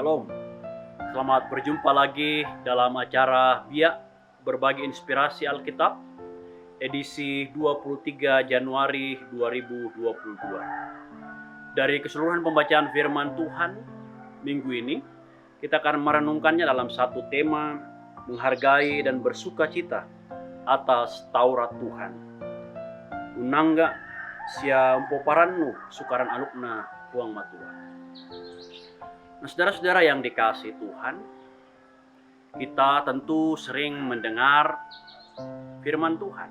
Shalom. Selamat berjumpa lagi dalam acara Biak Berbagi Inspirasi Alkitab edisi 23 Januari 2022. Dari keseluruhan pembacaan firman Tuhan minggu ini, kita akan merenungkannya dalam satu tema, menghargai dan bersukacita atas Taurat Tuhan. Unangga sia umpoparannu sukaran alukna puang matua. Nah, saudara-saudara yang dikasihi Tuhan, kita tentu sering mendengar firman Tuhan.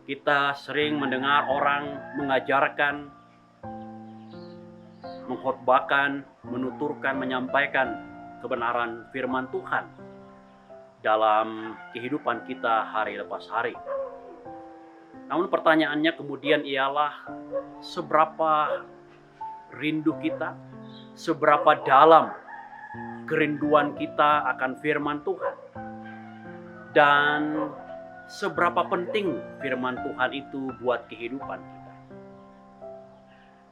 Kita sering mendengar orang mengajarkan, mengkhotbahkan, menuturkan, menyampaikan kebenaran firman Tuhan dalam kehidupan kita hari lepas hari. Namun pertanyaannya kemudian ialah seberapa rindu kita, seberapa dalam kerinduan kita akan firman Tuhan, dan seberapa penting firman Tuhan itu buat kehidupan kita.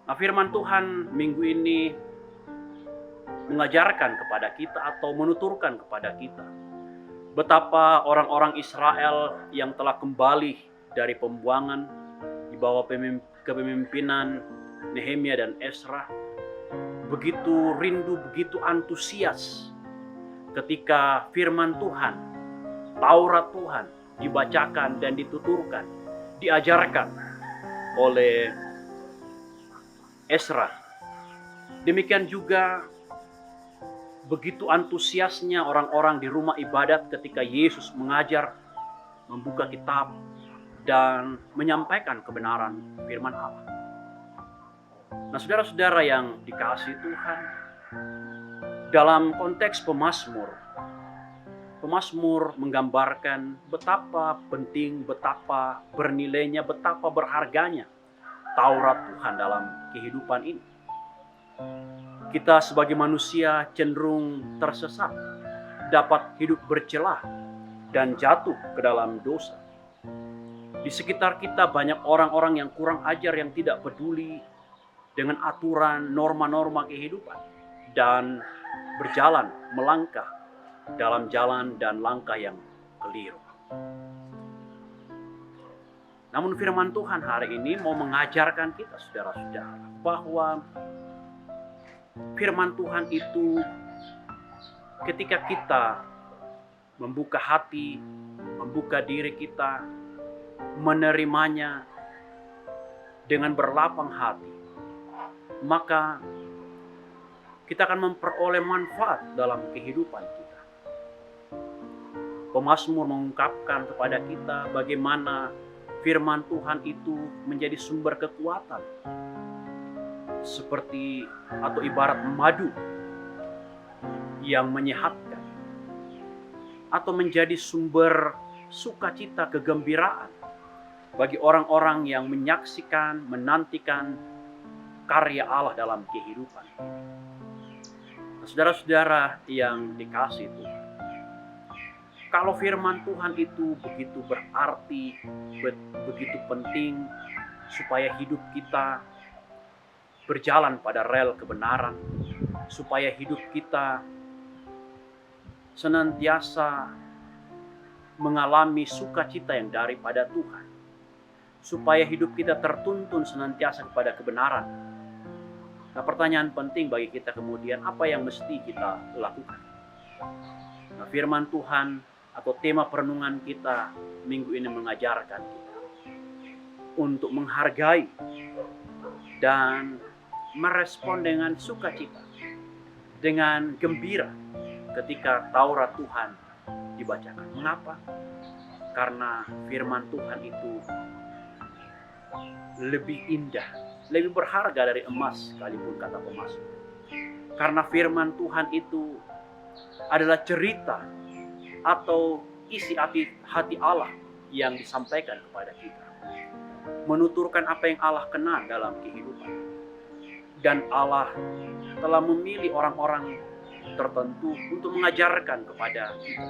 Nah, firman Tuhan minggu ini mengajarkan kepada kita atau menuturkan kepada kita betapa orang-orang Israel yang telah kembali dari pembuangan di bawah kepemimpinan Nehemia dan Ezra begitu rindu, begitu antusias ketika firman Tuhan, Taurat Tuhan dibacakan dan dituturkan, diajarkan oleh Ezra. Demikian juga begitu antusiasnya orang-orang di rumah ibadat ketika Yesus mengajar, membuka kitab, dan menyampaikan kebenaran firman Allah. Nah, saudara-saudara yang dikasihi Tuhan, dalam konteks Pemazmur menggambarkan betapa penting, betapa bernilainya, betapa berharganya Taurat Tuhan dalam kehidupan ini. Kita sebagai manusia cenderung tersesat, dapat hidup bercelah dan jatuh ke dalam dosa. Di sekitar kita banyak orang-orang yang kurang ajar, yang tidak peduli dengan aturan, norma-norma kehidupan, dan berjalan, melangkah dalam jalan dan langkah yang keliru. Namun firman Tuhan hari ini mau mengajarkan kita, saudara-saudara, bahwa firman Tuhan itu ketika kita membuka hati, membuka diri kita, menerimanya dengan berlapang hati, maka kita akan memperoleh manfaat dalam kehidupan kita. Pemazmur mengungkapkan kepada kita bagaimana firman Tuhan itu menjadi sumber kekuatan, seperti atau ibarat madu yang menyehatkan, atau menjadi sumber sukacita, kegembiraan bagi orang-orang yang menyaksikan, menantikan karya Allah dalam kehidupan. Nah, saudara-saudara yang dikasihi Tuhan, kalau firman Tuhan itu begitu berarti, begitu penting supaya hidup kita berjalan pada rel kebenaran, supaya hidup kita senantiasa mengalami sukacita yang daripada Tuhan, supaya hidup kita tertuntun senantiasa kepada kebenaran. Nah, pertanyaan penting bagi kita kemudian, apa yang mesti kita lakukan? Nah, firman Tuhan atau tema perenungan kita minggu ini mengajarkan kita untuk menghargai dan merespon dengan sukacita, dengan gembira ketika Taurat Tuhan dibacakan. Mengapa? Karena firman Tuhan itu lebih indah, lebih berharga dari emas sekalipun, kata Pemazmur. Karena firman Tuhan itu adalah cerita atau isi hati Allah yang disampaikan kepada kita, menuturkan apa yang Allah kenal dalam kehidupan. Dan Allah telah memilih orang-orang tertentu untuk mengajarkan kepada kita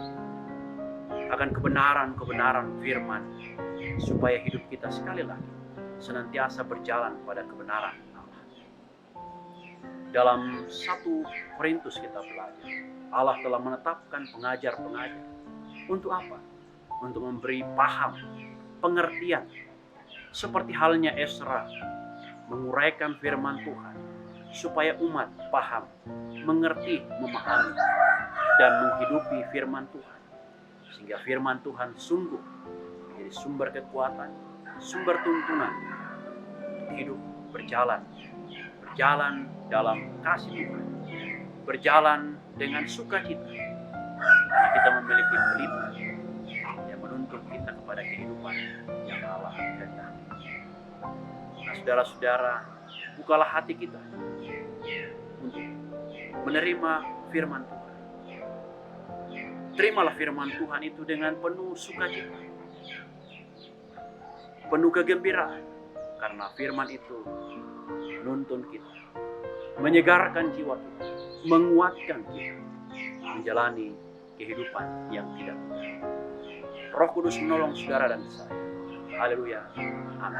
akan kebenaran-kebenaran firman, supaya hidup kita sekali lagi senantiasa berjalan pada kebenaran Allah. Dalam 1 Korintus kita belajar, Allah telah menetapkan pengajar-pengajar. Untuk apa? Untuk memberi paham, pengertian. Seperti halnya Esra menguraikan firman Tuhan, supaya umat paham, mengerti, memahami, dan menghidupi firman Tuhan. Sehingga firman Tuhan sungguh menjadi sumber kekuatan, sumber tuntunan untuk hidup berjalan dalam kasih Tuhan, berjalan dengan sukacita, karena kita memiliki pelita yang menuntun kita kepada kehidupan yang Allah kehendaki. Nah, saudara-saudara, bukalah hati kita untuk menerima firman Tuhan. Terimalah firman Tuhan itu dengan penuh sukacita, penuh kegembiraan, karena firman itu menuntun kita, menyegarkan jiwa kita, menguatkan kita menjalani kehidupan yang tidak mudah. Roh Kudus menolong saudara dan saya. Haleluya. Amin.